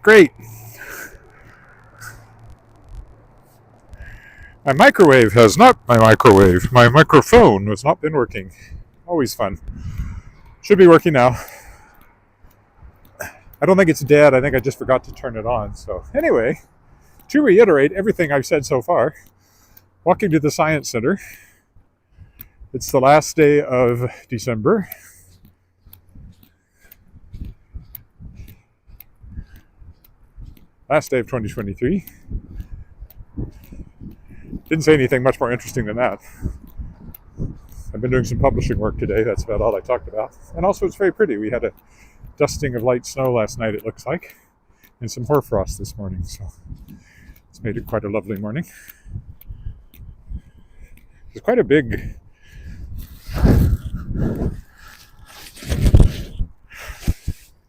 Great. My microwave has not my microwave. My microphone has not been working. Always fun. Should be working now. I don't think it's dead. I think I just forgot to turn it on. So anyway, to reiterate everything I've said so far, walking to the Science Center. It's the last day of December. Last day of 2023. Didn't say anything much more interesting than that. I've been doing some publishing work today. That's about all I talked about. And also, it's very pretty. We had a dusting of light snow last night, it looks like, and some hoarfrost this morning. So it's made it quite a lovely morning. It's quite a big...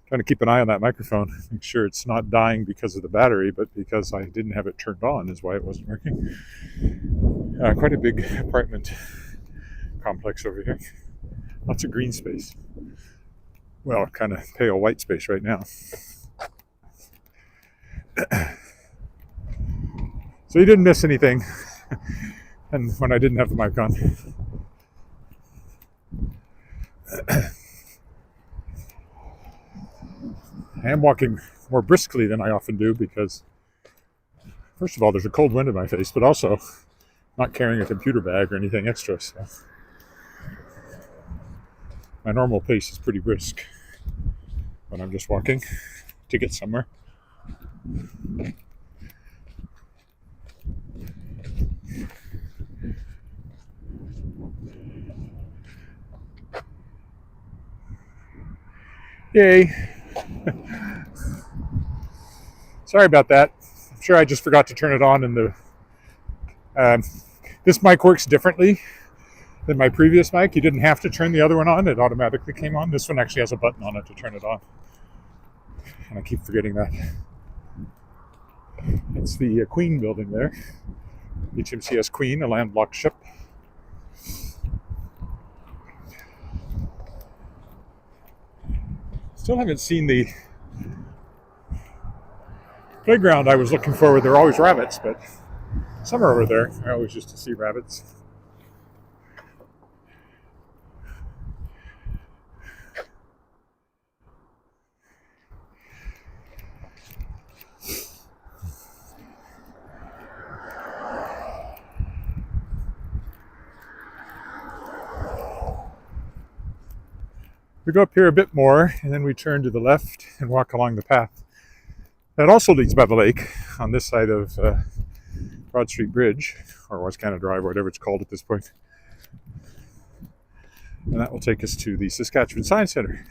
Trying to keep an eye on that microphone, make sure it's not dying because of the battery, but because I didn't have it turned on is why it wasn't working. Quite a big apartment complex over here. Lots of green space. Well, kind of pale white space right now. So you didn't miss anything. And when I didn't have the mic on. I am walking more briskly than I often do because, first of all, there's a cold wind in my face, but also not carrying a computer bag or anything extra. So my normal pace is pretty brisk when I'm just walking to get somewhere. Yay. Sorry about that. I'm sure I just forgot to turn it on, and this mic works differently than my previous mic. You didn't have to turn the other one on. It automatically came on. This one actually has a button on it to turn it on. And I keep forgetting that. It's the Queen building there. HMCS Queen, a landlocked ship. Still haven't seen the playground I was looking for where there are always rabbits, but some are over there. I always used to see rabbits. We go up here a bit more, and then we turn to the left and walk along the path. That also leads by the lake on this side of Broad Street Bridge, or West Canada Drive, or whatever it's called at this point. And that will take us to the Saskatchewan Science Center.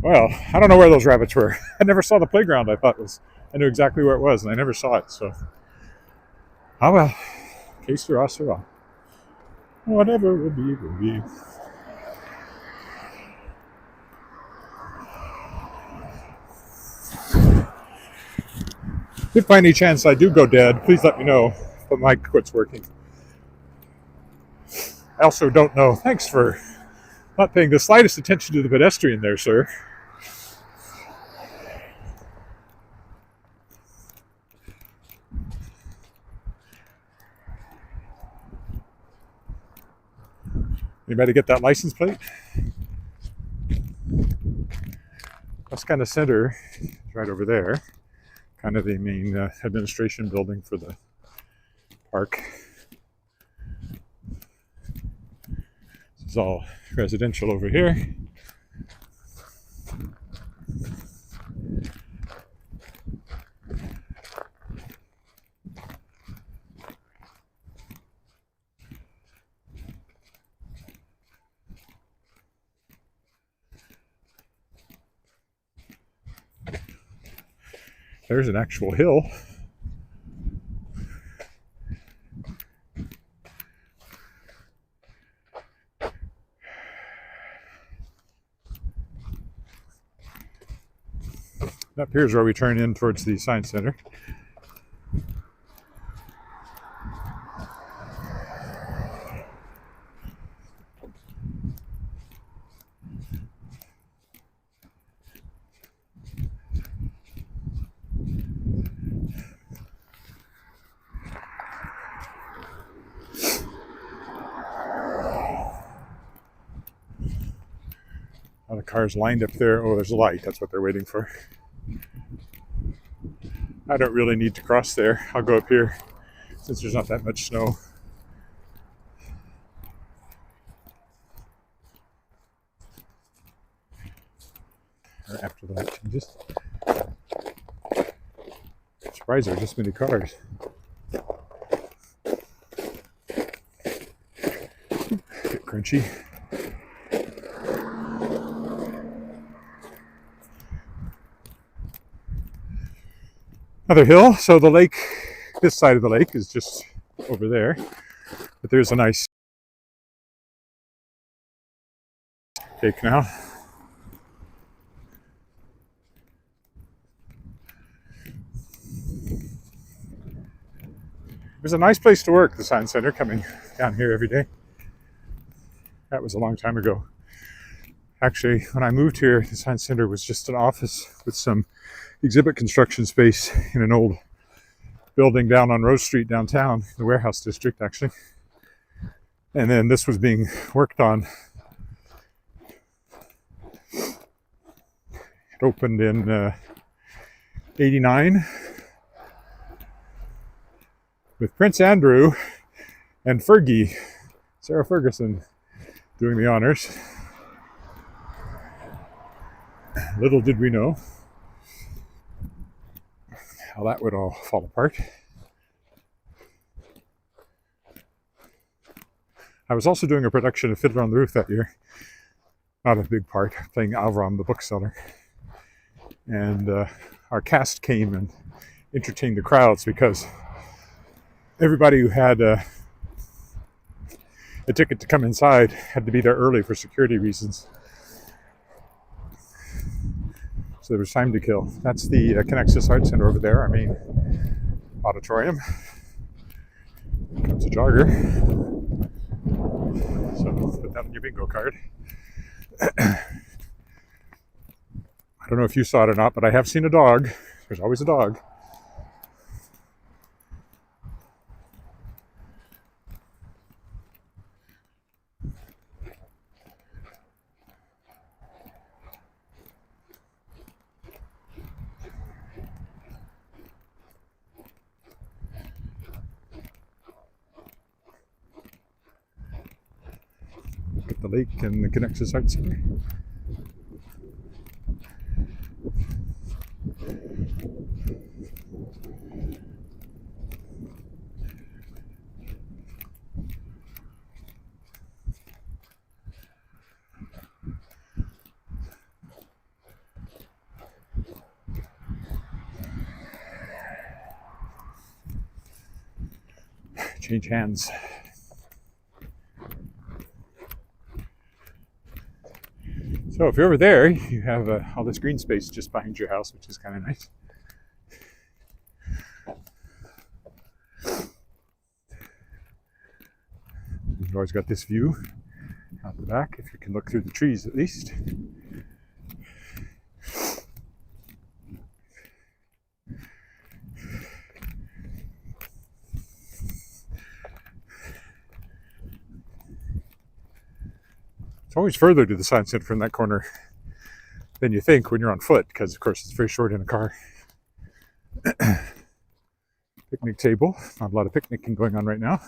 Well, I don't know where those rabbits were. I never saw the playground. I knew exactly where it was, and I never saw it. So, oh well, que sera, sera. Whatever will be, will be. If by any chance I do go dead, please let me know if the mic quits working. I also don't know. Thanks for not paying the slightest attention to the pedestrian there, sir. Anybody get that license plate? That's kind of center, right over there. Kind of the main administration building for the park. This is all residential over here. There's an actual hill. Up here's where we turn in towards the Science Center. cars lined up there. Oh, there's a light. That's what they're waiting for. I don't really need to cross there. I'll go up here since there's not that much snow. Or after the light changes. Surprised there are just many cars. Bit crunchy. Another hill. So the lake, this side of the lake is just over there. But there's a nice lake now. It was a nice place to work, the Science Center, coming down here every day. That was a long time ago. Actually, when I moved here, the Science Center was just an office with some exhibit construction space in an old building down on Rose Street downtown, the warehouse district, actually. And then this was being worked on. It opened in 89. With Prince Andrew and Fergie, Sarah Ferguson, doing the honors. Little did we know how that would all fall apart. I was also doing a production of Fiddler on the Roof that year. Not a big part, playing Avram, the bookseller. And our cast came and entertained the crowds because everybody who had a ticket to come inside had to be there early for security reasons. So there was time to kill. That's the Connexus Art Center over there, our main auditorium. Here comes a jogger. So put that on your bingo card. I don't know if you saw it or not, but I have seen a dog. There's always a dog. The lake and the Connexus Art Center. Change hands. So if you're over there, you have all this green space just behind your house, which is kind of nice. You've always got this view out the back, if you can look through the trees at least. It's always further to the Science Center from that corner than you think when you're on foot, because of course it's very short in a car. Picnic table. Not a lot of picnicking going on right now.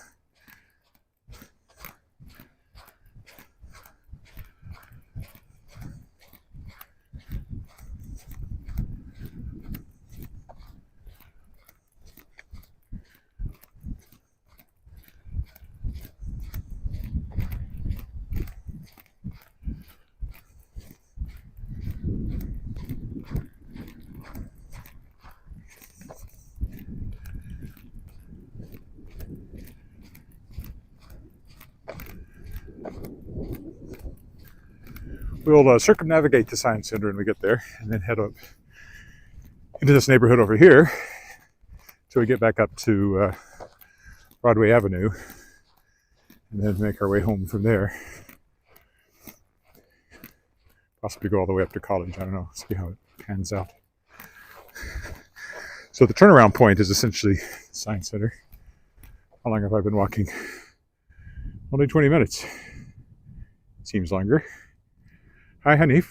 We'll circumnavigate the Science Center when we get there, and then head up into this neighborhood over here till we get back up to Broadway Avenue, and then make our way home from there. Possibly go all the way up to College. I don't know. See how it pans out. So the turnaround point is essentially the Science Center. How long have I been walking? Only 20 minutes. Seems longer. Hi, Hanif.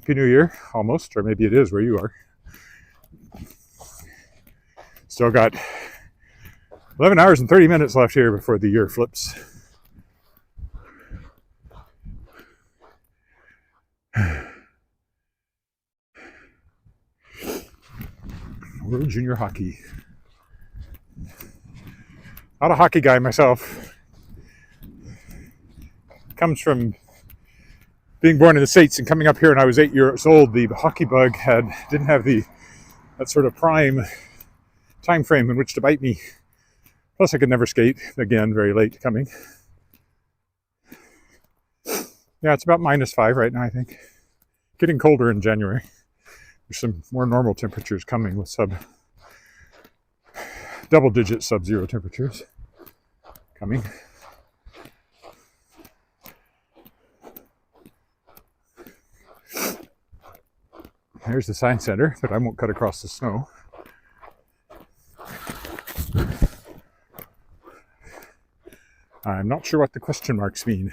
Happy New Year, almost, or maybe it is where you are. Still got 11 hours and 30 minutes left here before the year flips. World Junior Hockey. Not a hockey guy myself. Comes from being born in the States and coming up here when I was 8 years old. The hockey bug didn't have that sort of prime time frame in which to bite me. Plus I could never skate. Again, very late coming. Yeah, it's about -5 right now, I think. Getting colder in January. There's some more normal temperatures coming with double-digit sub-zero temperatures coming. There's the science center, but I won't cut across the snow. I'm not sure what the question marks mean.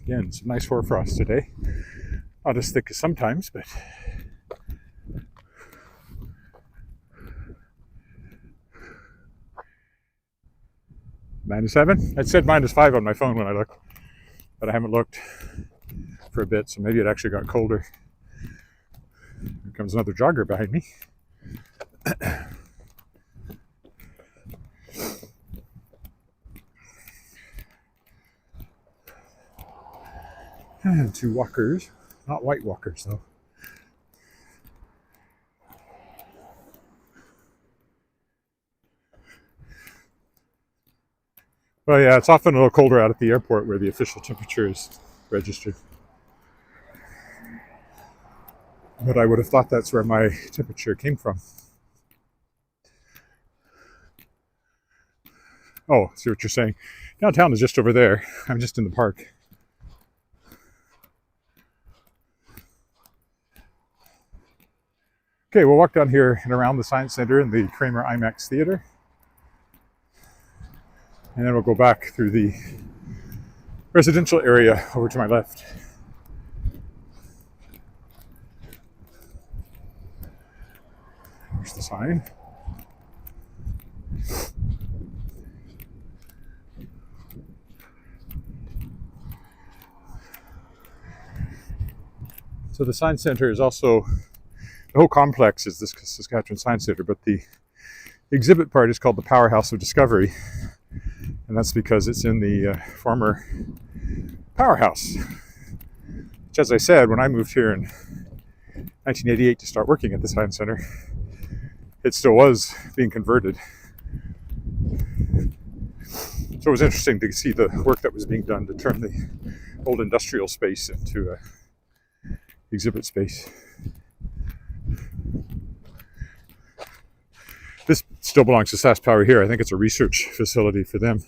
Again, some nice hoarfrost today. Not as thick as sometimes, but -7? It said -5 on my phone when I looked, but I haven't looked for a bit, so maybe it actually got colder. Here comes another jogger behind me. And 2 walkers, not white walkers though. Well, yeah, it's often a little colder out at the airport where the official temperature is registered. But I would have thought that's where my temperature came from. Oh, I see what you're saying. Downtown is just over there. I'm just in the park. Okay, we'll walk down here and around the Science Center and the Kramer IMAX Theater. And then we'll go back through the residential area over to my left. There's the sign. So the Science Center is also, the whole complex is this Saskatchewan Science Center, but the exhibit part is called the Powerhouse of Discovery. And that's because it's in the former powerhouse. Which, as I said, when I moved here in 1988 to start working at the Science Center, it still was being converted. So it was interesting to see the work that was being done to turn the old industrial space into a exhibit space. This still belongs to SAS Power here. I think it's a research facility for them.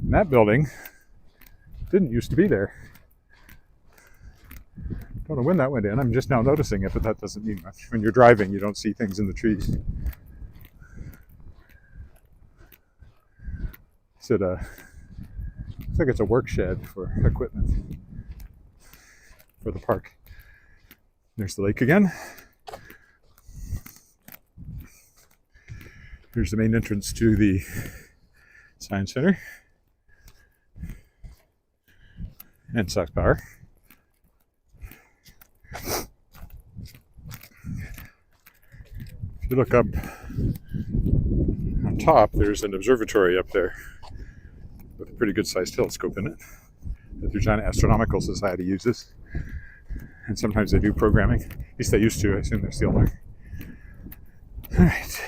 And that building didn't used to be there. Don't know when that went in. I'm just now noticing it, but that doesn't mean much. When you're driving, you don't see things in the trees. Looks like it's a work shed for equipment for the park. There's the lake again. Here's the main entrance to the Science Center and SAS Power. If you look up on top, there's an observatory up there with a pretty good sized telescope in it that the Regina Astronomical Society uses. And sometimes they do programming. At least they used to. I assume they're still there. All right.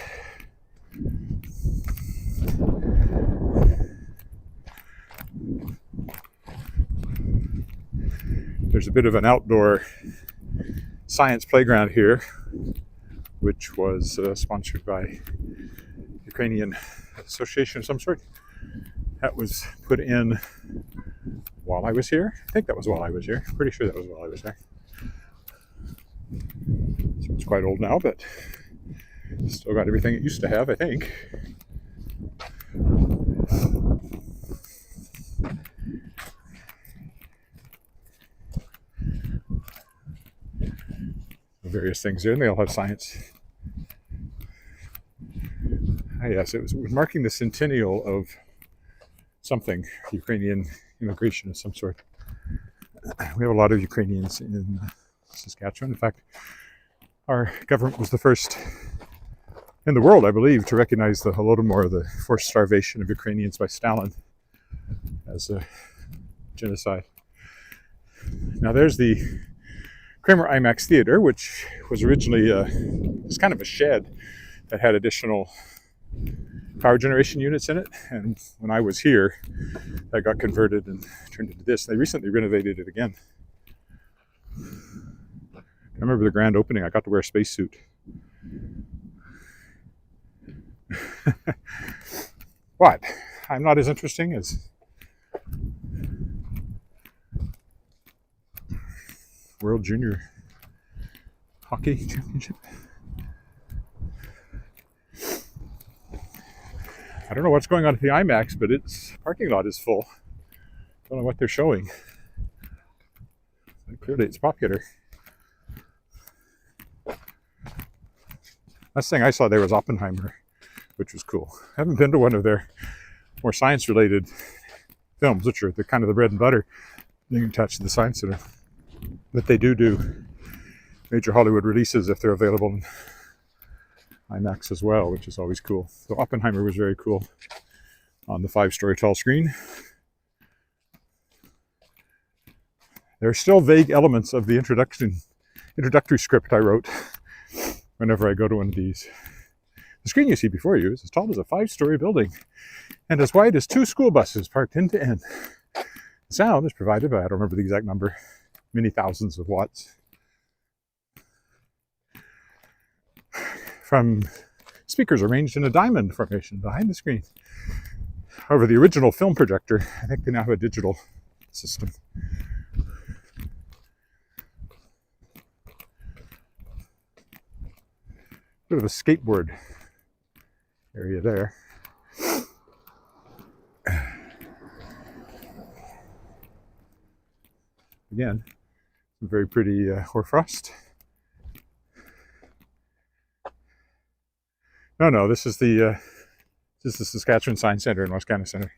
There's a bit of an outdoor science playground here, which was sponsored by Ukrainian association of some sort. That was put in while I was here. I think that was while I was here. Pretty sure that was while I was there. So It's quite old now, but still got everything it used to have, I think. Various things there, and they all have science. Ah, yes, it was marking the centennial of something, Ukrainian immigration of some sort. We have a lot of Ukrainians in Saskatchewan. In fact, our government was the first in the world, I believe, to recognize the Holodomor, the forced starvation of Ukrainians by Stalin, as a genocide. Now there's the Kramer IMAX Theater, which was originally was kind of a shed that had additional power generation units in it. And when I was here, that got converted and turned into this. They recently renovated it again. I remember the grand opening. I got to wear a spacesuit. What? I'm not as interesting as World Junior Hockey Championship. I don't know what's going on at the IMAX, but its parking lot is full. Don't know what they're showing. Clearly it's popular. Last thing I saw there was Oppenheimer, which was cool. I haven't been to one of their more science-related films, which are the kind of the bread and butter being attached to the Science Center. But they do major Hollywood releases if they're available in IMAX as well, which is always cool. So Oppenheimer was very cool on the 5-story tall screen. There are still vague elements of the introductory script I wrote whenever I go to one of these. The screen you see before you is as tall as a 5-story building and as wide as 2 school buses parked end to end. The sound is provided by, I don't remember the exact number, many thousands of watts, from speakers arranged in a diamond formation behind the screen. However, the original film projector, I think they now have a digital system. Bit of a skateboard area there. Again, some very pretty hoarfrost. No, this is the Saskatchewan Science Center in West Canada Center.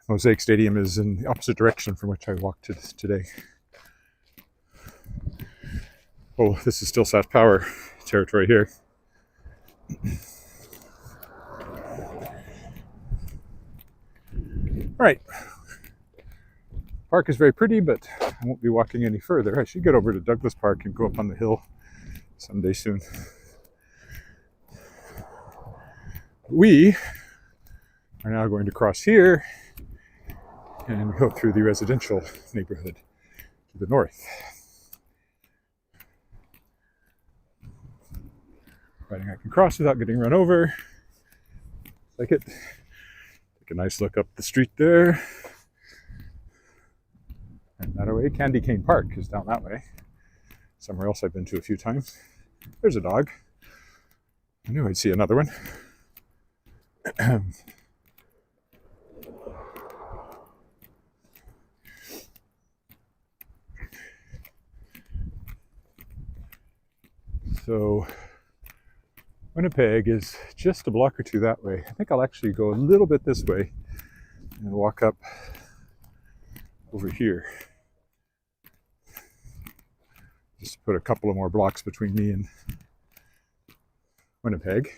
Mosaic Stadium is in the opposite direction from which I walked to today. Oh, this is still Sask Power territory here. All right. Park is very pretty, but I won't be walking any further. I should get over to Douglas Park and go up on the hill someday soon. We are now going to cross here and go through the residential neighborhood to the north. Providing I can cross without getting run over. Like it. Take a nice look up the street there. And that way, Candy Cane Park is down that way. Somewhere else I've been to a few times. There's a dog. I knew I'd see another one. So Winnipeg is just a block or two that way. I think I'll actually go a little bit this way and walk up over here. Just put a couple of more blocks between me and Winnipeg.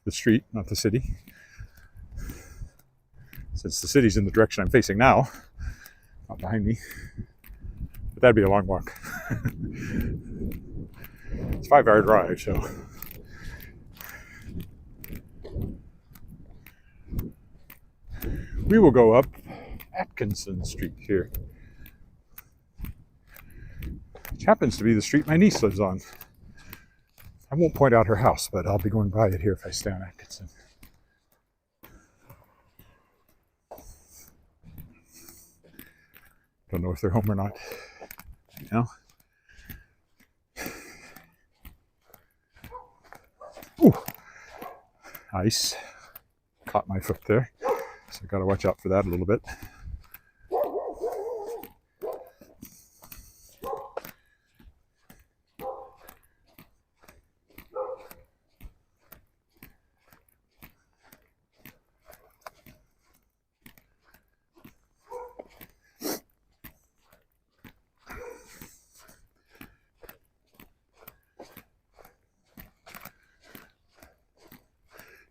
The street, not the city. Since the city's in the direction I'm facing now, not behind me. But that'd be a long walk. It's a 5-hour drive, so. We will go up Atkinson Street here, which happens to be the street my niece lives on. I won't point out her house, but I'll be going by it here if I stay on Atkinson. Don't know if they're home or not. Now. Ooh, ice. Caught my foot there, so I got to watch out for that a little bit.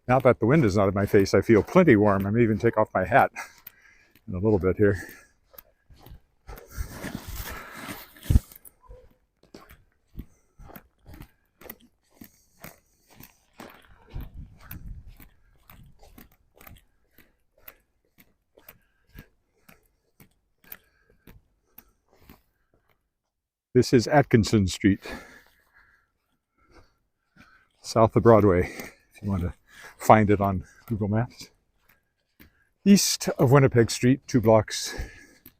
Now that the wind is not in my face, I feel plenty warm. I may even take off my hat in a little bit here. This is Atkinson Street, south of Broadway, if you want to find it on Google Maps. East of Winnipeg Street, 2 blocks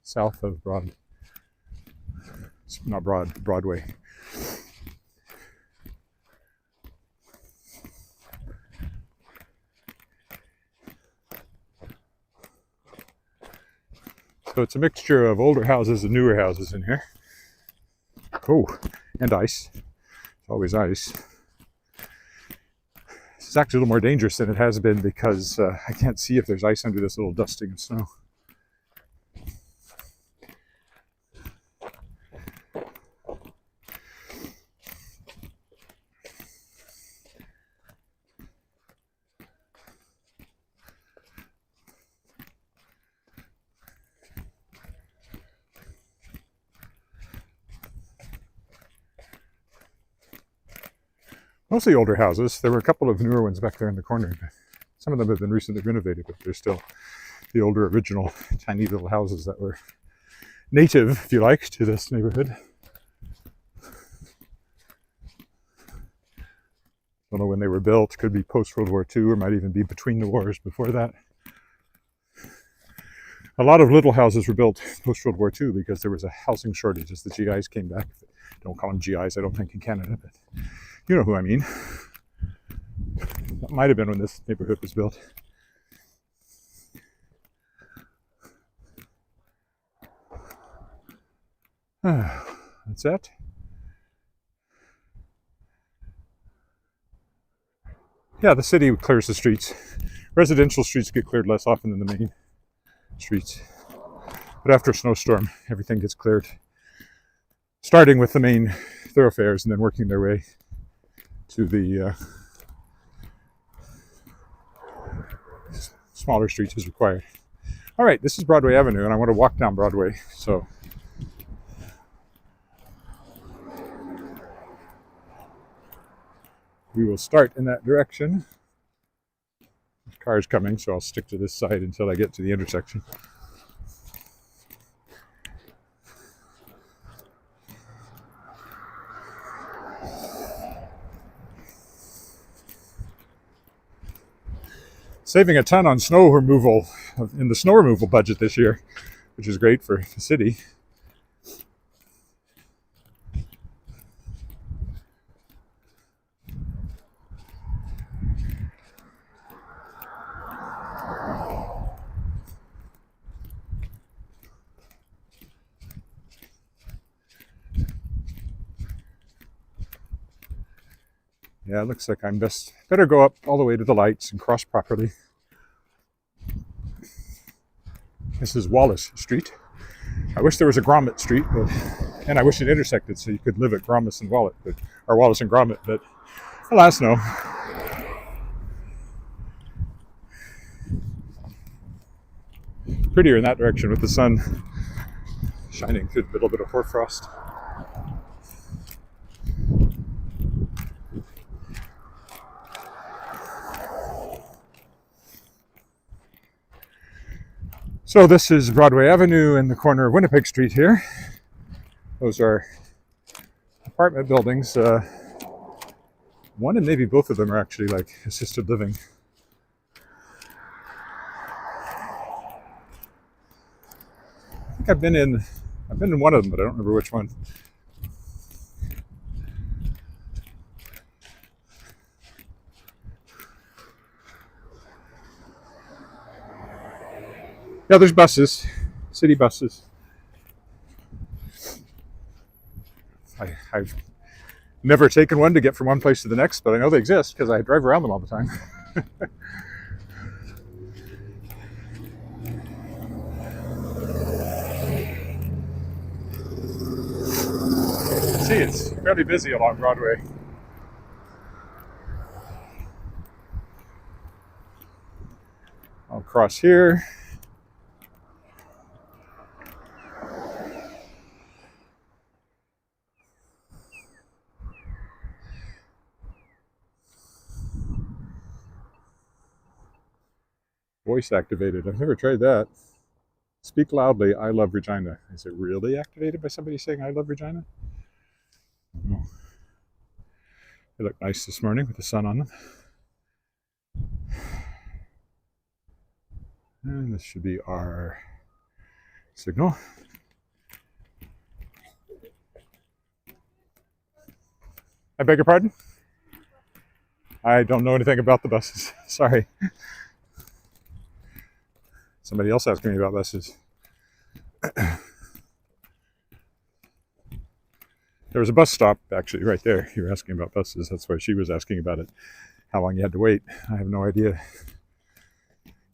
south of Broadway. So it's a mixture of older houses and newer houses in here. Oh, and ice. It's always ice. It's actually a little more dangerous than it has been because I can't see if there's ice under this little dusting of snow. Mostly older houses. There were a couple of newer ones back there in the corner. Some of them have been recently renovated, but they're still the older, original, tiny little houses that were native, if you like, to this neighborhood. Don't know when they were built. Could be post-World War II, or might even be between the wars before that. A lot of little houses were built post-World War II because there was a housing shortage as the GIs came back. Don't call them GIs, I don't think, in Canada, but you know who I mean. That might have been when this neighborhood was built. That's it. Yeah, the city clears the streets. Residential streets get cleared less often than the main streets. But after a snowstorm, everything gets cleared. Starting with the main thoroughfares and then working their way to the smaller streets as required. All right, this is Broadway Avenue, and I want to walk down Broadway, so we will start in that direction. There's cars coming, so I'll stick to this side until I get to the intersection. Saving a ton on snow removal in the snow removal budget this year, which is great for the city. Yeah, it looks like I'm better go up all the way to the lights and cross properly. This is Wallace Street. I wish there was a Grommet Street, and I wish it intersected so you could live at Wallace and Grommet, but alas, no. Prettier in that direction with the sun shining through a little bit of hoarfrost. So this is Broadway Avenue in the corner of Winnipeg Street here. Those are apartment buildings. One and maybe both of them are actually like assisted living. I think I've been in I've been in one of them, but I don't remember which one. Yeah, there's buses, city buses. I've never taken one to get from one place to the next, but I know they exist because I drive around them all the time. See, it's fairly busy along Broadway. I'll cross here. Voice activated. I've never tried that. Speak loudly. I love Regina. Is it really activated by somebody saying I love Regina? Oh. They look nice this morning with the sun on them. And this should be our signal. I beg your pardon? I don't know anything about the buses. Sorry. Somebody else asking me about buses. There was a bus stop actually right there. You were asking about buses. That's why she was asking about it. How long you had to wait. I have no idea.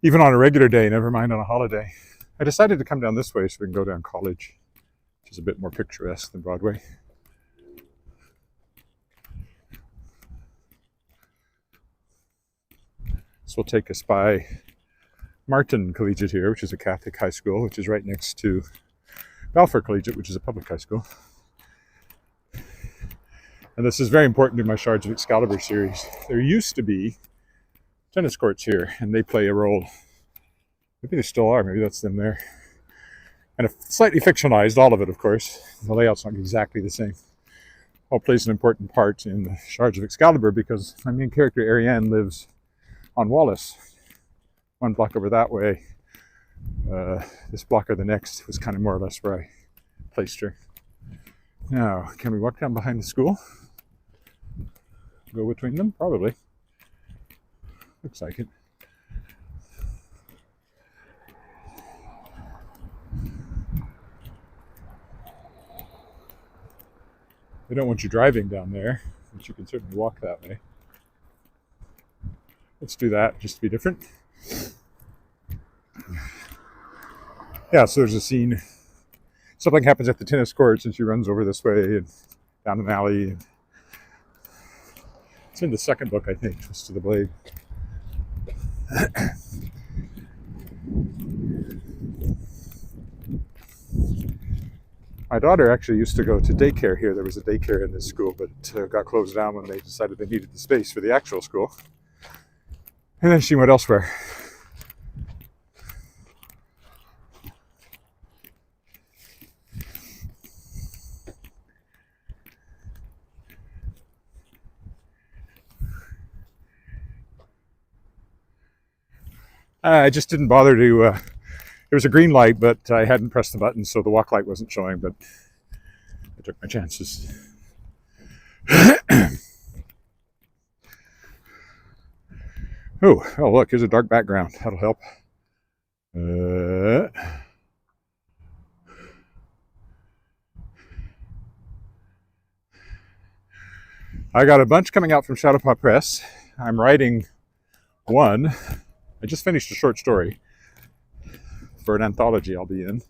Even on a regular day, never mind on a holiday. I decided to come down this way so we can go down College, which is a bit more picturesque than Broadway. This will take us by Martin Collegiate here, which is a Catholic high school, which is right next to Balfour Collegiate, which is a public high school. And this is very important in my Shards of Excalibur series. There used to be tennis courts here, and they play a role. Maybe they still are, maybe that's them there. And slightly fictionalized, all of it, of course. The layout's not exactly the same. All plays an important part in the Shards of Excalibur because my main character, Ariane, lives on Wallace. One block over that way. This block or the next was kind of more or less where I placed her. Now, can we walk down behind the school? Go between them? Probably. Looks like it. They don't want you driving down there, but you can certainly walk that way. Let's do that, just to be different. Yeah, so there's a scene. Something happens at the tennis courts and she runs over this way and down an alley. It's in the second book, I think, Twist to the Blade. My daughter actually used to go to daycare here. There was a daycare in this school, but it got closed down when they decided they needed the space for the actual school. And then she went elsewhere. I just didn't bother to, there was a green light, but I hadn't pressed the button, so the walk light wasn't showing, but I took my chances. Oh, look, here's a dark background. That'll help. I got a bunch coming out from Shadowpaw Press. I'm writing one. I just finished a short story for an anthology I'll be in.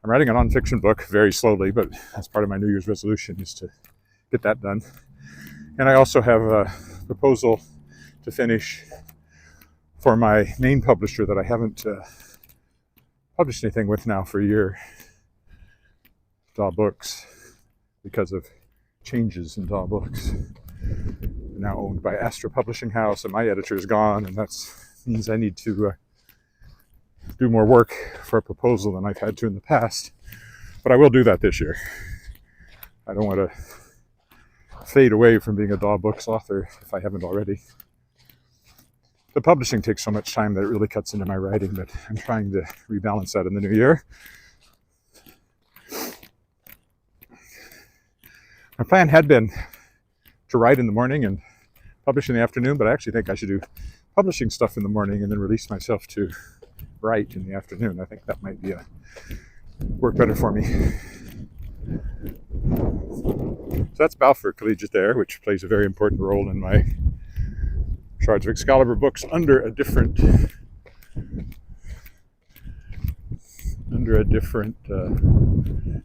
I'm writing a nonfiction book very slowly, but that's part of my New Year's resolution is to get that done. And I also have a proposal to finish for my main publisher that I haven't published anything with now for a year, Daw Books, because of changes in Daw Books. They're now owned by Astra Publishing House, and my editor is gone, and that means I need to do more work for a proposal than I've had to in the past. But I will do that this year. I don't want to fade away from being a Daw Books author if I haven't already. The publishing takes so much time that it really cuts into my writing, but I'm trying to rebalance that in the new year. My plan had been to write in the morning and publish in the afternoon, but I actually think I should do publishing stuff in the morning and then release myself to write in the afternoon. I think that might be work better for me. So that's Balfour Collegiate there, which plays a very important role in my Shards of Excalibur books under a different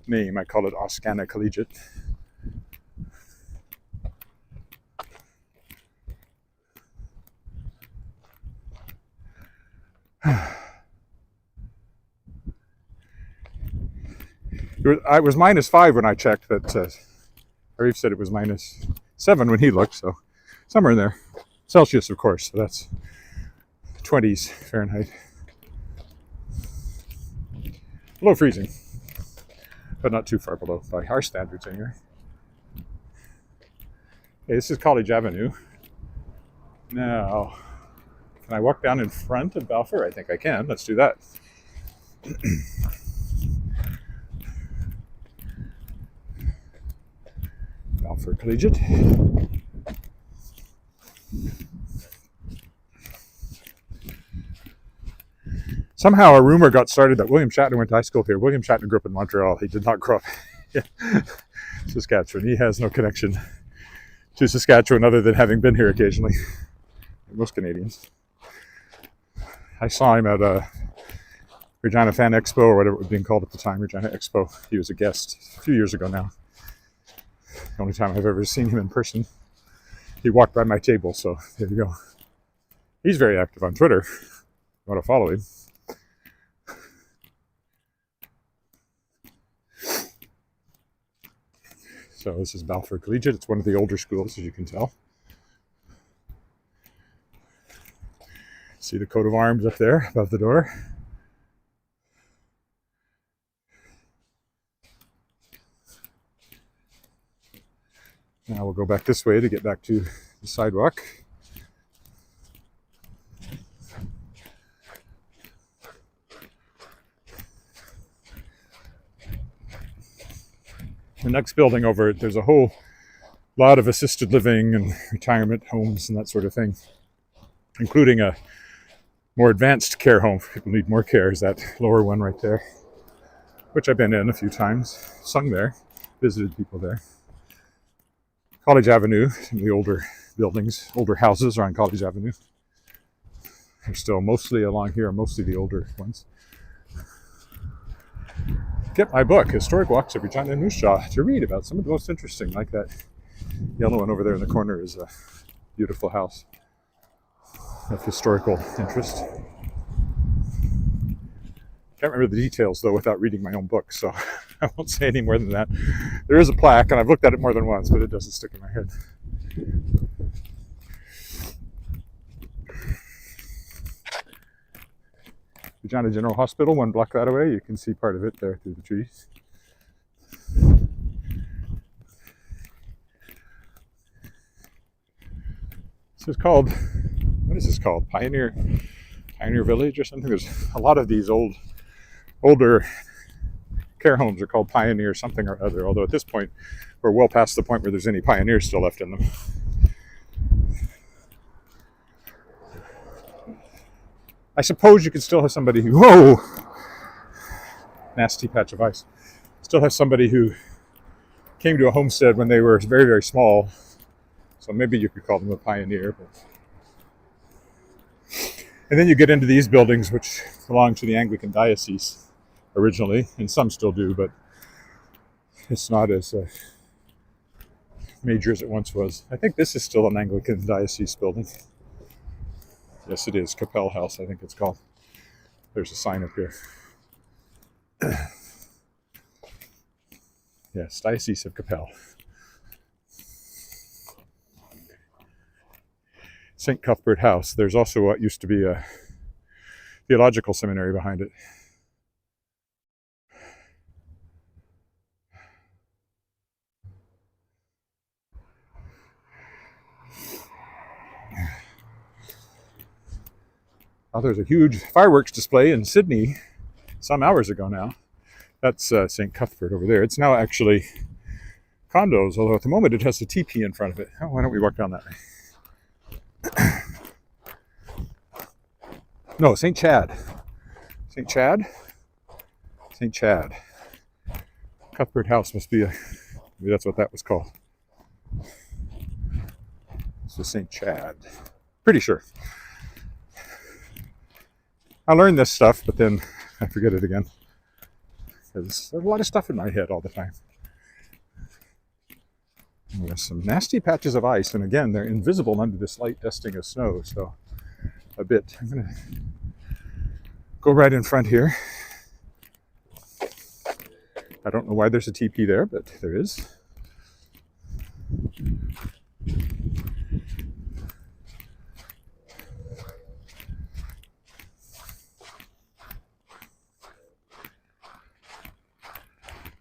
name. I call it Oscana Collegiate. I was -5 when I checked. That Arif said it was -7 when he looked, so somewhere in there. Celsius, of course, so that's 20s Fahrenheit. Below freezing, but not too far below by our standards anyway. Okay, this is College Avenue. Now, can I walk down in front of Balfour? I think I can. Let's do that. Balfour Collegiate. Somehow a rumor got started that William Shatner went to high school here. William Shatner grew up in Montreal. He did not grow up in Saskatchewan. He has no connection to Saskatchewan other than having been here occasionally. Most Canadians. I saw him at a Regina Fan Expo, or whatever it was being called at the time, Regina Expo. He was a guest a few years ago now. The only time I've ever seen him in person. He walked by my table, so there you go. He's very active on Twitter. You want to follow him. So this is Balfour Collegiate. It's one of the older schools, as you can tell. See the coat of arms up there above the door. Now we'll go back this way to get back to the sidewalk. The next building over it, there's a whole lot of assisted living and retirement homes and that sort of thing, including a more advanced care home for people who need more care. Is that lower one right there, which I've been in a few times, sung there, visited people there. College Avenue, some of the older buildings, older houses are on College Avenue. They're still mostly along here, mostly the older ones. Get my book, Historic Walks of Regina and Moose Jaw, to read about some of the most interesting, like that yellow one over there in the corner is a beautiful house of historical interest. Can't remember the details, though, without reading my own book, so I won't say any more than that. There is a plaque, and I've looked at it more than once, but it doesn't stick in my head. Regina General Hospital, one block that away. You can see part of it there through the trees. This is called, what is this called? Pioneer Village or something? There's a lot of these older care homes are called Pioneer something or other, although at this point we're well past the point where there's any pioneers still left in them. I suppose you could still have somebody who, whoa, nasty patch of ice, still have somebody who came to a homestead when they were very, very small, so maybe you could call them a pioneer. But... And then you get into these buildings which belong to the Anglican diocese originally, and some still do, but it's not as major as it once was. I think this is still an Anglican diocese building. Yes, it is. Capel House, I think it's called. There's a sign up here. Yes, Diocese of Capel. St. Cuthbert House. There's also what used to be a theological seminary behind it. Oh, there's a huge fireworks display in Sydney some hours ago now. That's St. Cuthbert over there. It's now actually condos, although at the moment it has a teepee in front of it. Oh, why don't we walk down that way? No, St. Chad. St. Chad? St. Chad. Cuthbert House must be maybe that's what that was called. So St. Chad. Pretty sure. I learned this stuff, but then I forget it again. Because there's a lot of stuff in my head all the time. And there's some nasty patches of ice, and again, they're invisible under this light dusting of snow, so a bit. I'm going to go right in front here. I don't know why there's a teepee there, but there is.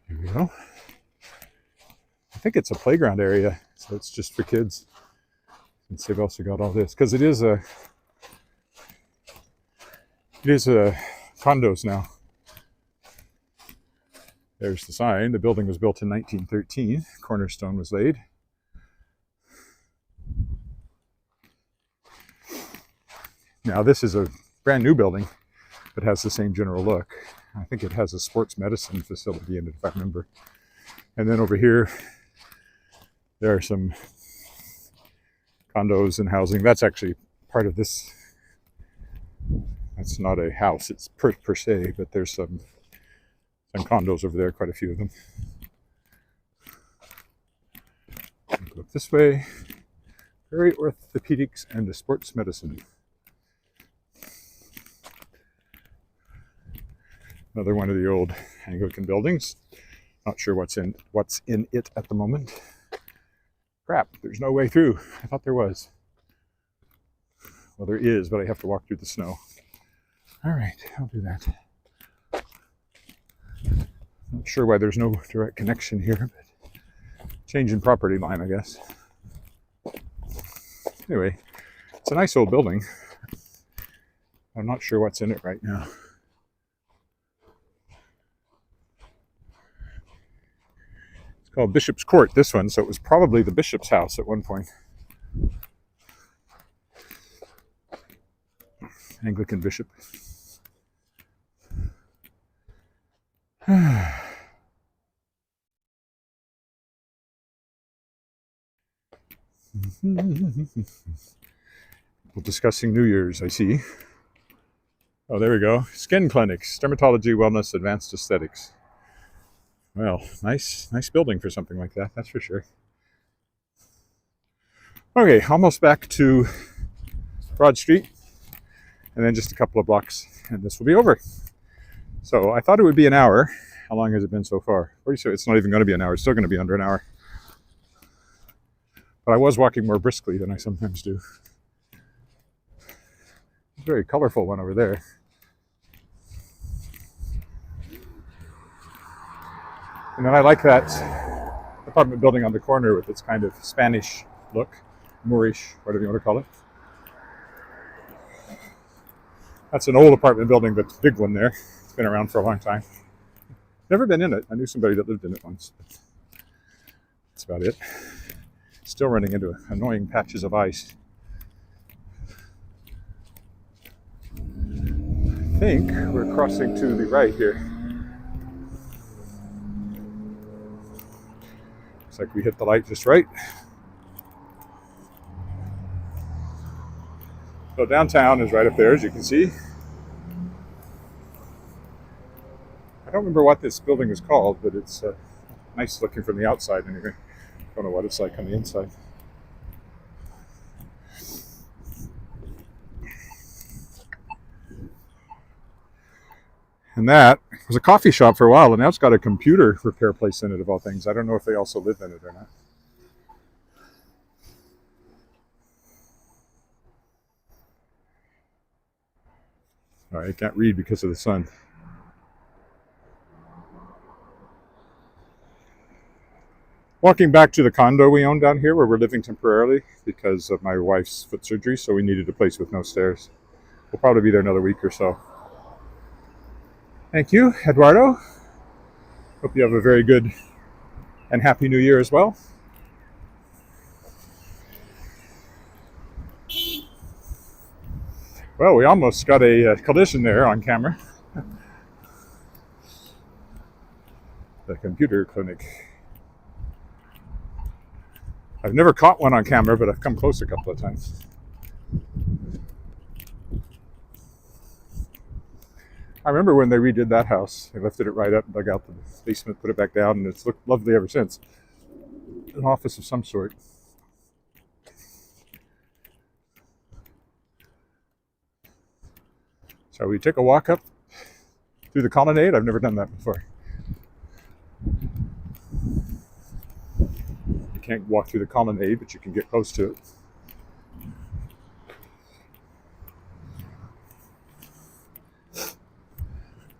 Here we go. I think it's a playground area, so it's just for kids. Since they've also got all this, because it is a condos now. There's the sign. The building was built in 1913. Cornerstone was laid. Now this is a brand new building that has the same general look. I think it has a sports medicine facility in it, if I remember. And then over here, there are some condos and housing. That's actually part of this. That's not a house, it's per se, but there's some condos over there, quite a few of them. Go up this way. Very orthopedics and sports medicine. Another one of the old Anglican buildings. Not sure what's in it at the moment. Crap, there's no way through. I thought there was. Well, there is, but I have to walk through the snow. All right, I'll do that. Not sure why there's no direct connection here, but change in property line, I guess. Anyway, it's a nice old building. I'm not sure what's in it right now. It's called Bishop's Court, this one, so it was probably the bishop's house at one point. Anglican bishop. Well, discussing New Year's, I see. Oh, there we go. Skin clinics, dermatology, wellness, advanced aesthetics. Well, nice building for something like that, that's for sure. Okay, almost back to Broad Street, and then just a couple of blocks, and this will be over. So I thought it would be an hour. How long has it been so far? Pretty sure it's not even going to be an hour. It's still going to be under an hour. But I was walking more briskly than I sometimes do. It's a very colorful one over there. And then I like that apartment building on the corner with its kind of Spanish look, Moorish, whatever you want to call it. That's an old apartment building, but a big one there. It's been around for a long time. Never been in it. I knew somebody that lived in it once. But that's about it. Still running into annoying patches of ice. I think we're crossing to the right here. Looks like we hit the light just right. So downtown is right up there, as you can see. I don't remember what this building is called, but it's nice looking from the outside anyway. Don't know what it's like on the inside. And that was a coffee shop for a while, and now it's got a computer repair place in it, of all things. I don't know if they also live in it or not. All right, I can't read because of the sun. Walking back to the condo we own down here where we're living temporarily because of my wife's foot surgery, so we needed a place with no stairs. We'll probably be there another week or so. Thank you, Eduardo. Hope you have a very good And Happy New Year as well. Well, we almost got a collision there on camera. The computer clinic. I've never caught one on camera, but I've come close a couple of times. I remember when they redid that house. They lifted it right up, dug out the basement, put it back down, and it's looked lovely ever since. An office of some sort. Shall we take a walk up through the colonnade? I've never done that before. You can't walk through the colonnade, but you can get close to it.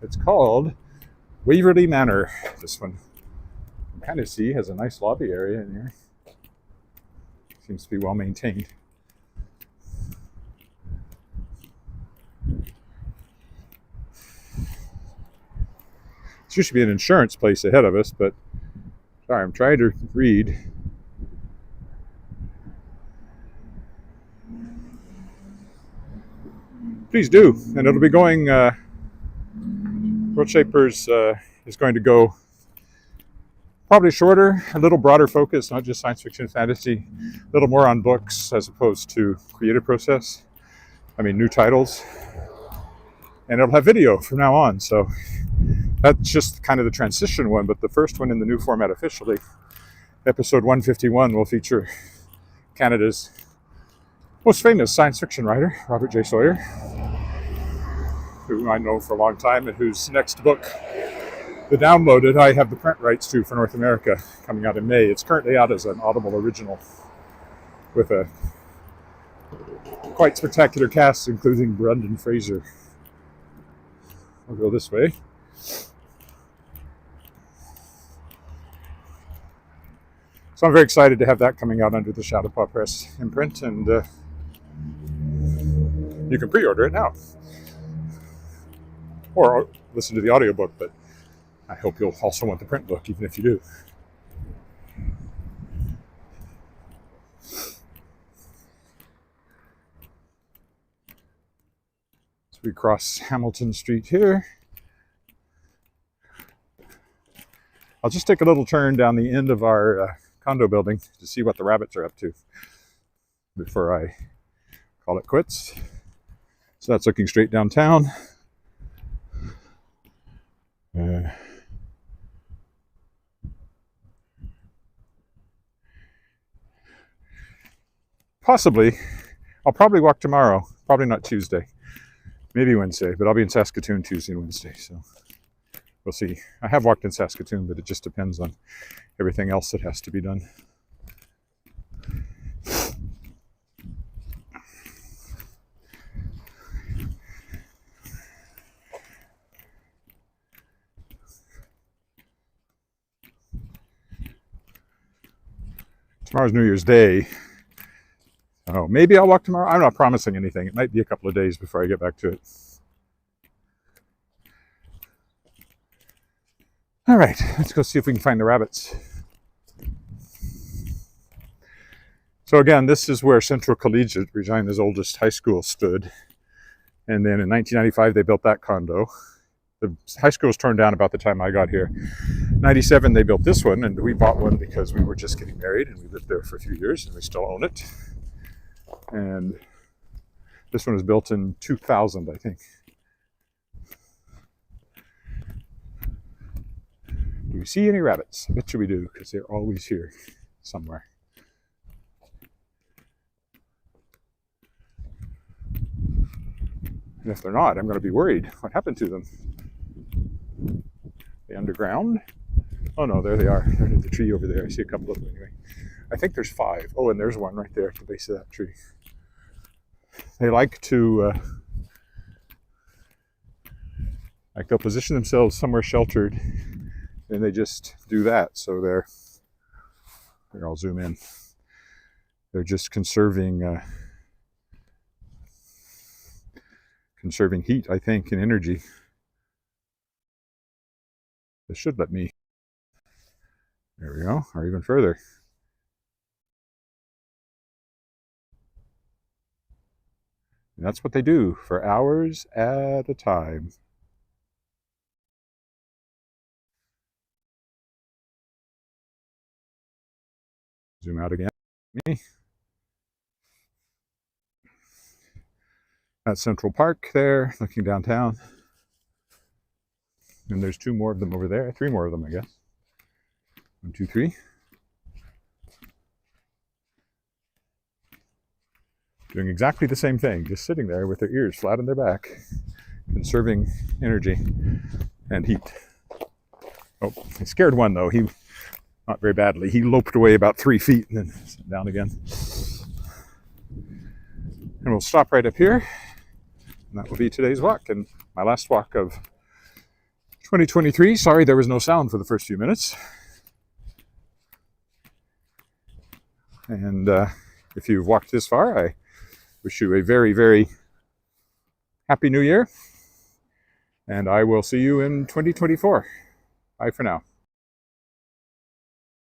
It's called Waverly Manor, this one. You can kind of see has a nice lobby area in here. Seems to be well maintained. This used to be an insurance place ahead of us, but sorry, I'm trying to read. Please do, and it'll be going. World Shapers is going to go probably shorter, a little broader focus, not just science fiction and fantasy, a little more on books as opposed to creative process. I mean, new titles. And it'll have video from now on, so that's just kind of the transition one, but the first one in the new format officially, episode 151, will feature Canada's most famous science fiction writer, Robert J. Sawyer, who I know for a long time and whose next book, The Downloaded, I have the print rights to for North America, coming out in May. It's currently out as an Audible original with a quite spectacular cast, including Brendan Fraser. I'll go this way. So I'm very excited to have that coming out under the Shadowpaw Press imprint, and you can pre-order it now. Or listen to the audiobook, but I hope you'll also want the print book, even if you do. So we cross Hamilton Street here. I'll just take a little turn down the end of our condo building to see what the rabbits are up to before I call it quits. So that's looking straight downtown. Possibly. I'll probably walk tomorrow. Probably not Tuesday. Maybe Wednesday, but I'll be in Saskatoon Tuesday and Wednesday, so we'll see. I have walked in Saskatoon, but it just depends on everything else that has to be done. Tomorrow's New Year's Day. Oh, maybe I'll walk tomorrow. I'm not promising anything. It might be a couple of days before I get back to it. All right, let's go see if we can find the rabbits. So again, this is where Central Collegiate, Regina's oldest high school, stood. And then in 1995, they built that condo. The high school was torn down about the time I got here. 97, they built this one, and we bought one because we were just getting married, and we lived there for a few years, and we still own it. And this one was built in 2000, I think. Do we see any rabbits? I bet you we do, because they're always here somewhere. And if they're not, I'm going to be worried. What happened to them? They underground? Oh no, there they are. They're in the tree over there. I see a couple of them anyway. I think there's 5. Oh, and there's one right there at the base of that tree. They like to, they'll position themselves somewhere sheltered, and they just do that. So here I'll zoom in. They're just conserving heat, I think, and energy. This should let me There we go, or even further. And that's what they do for hours at a time. Zoom out again. That's Central Park there, looking downtown. And there's 2 more of them over there, 3 more of them, I guess. 1, 2, 3. Doing exactly the same thing, just sitting there with their ears flat on their back, conserving energy and heat. Oh, I scared one though. He, not very badly, he loped away about 3 feet and then sat down again. And we'll stop right up here. And that will be today's walk, and my last walk of 2023. Sorry there was no sound for the first few minutes. And if you've walked this far, I wish you a very, very happy new year. And I will see you in 2024. Bye for now.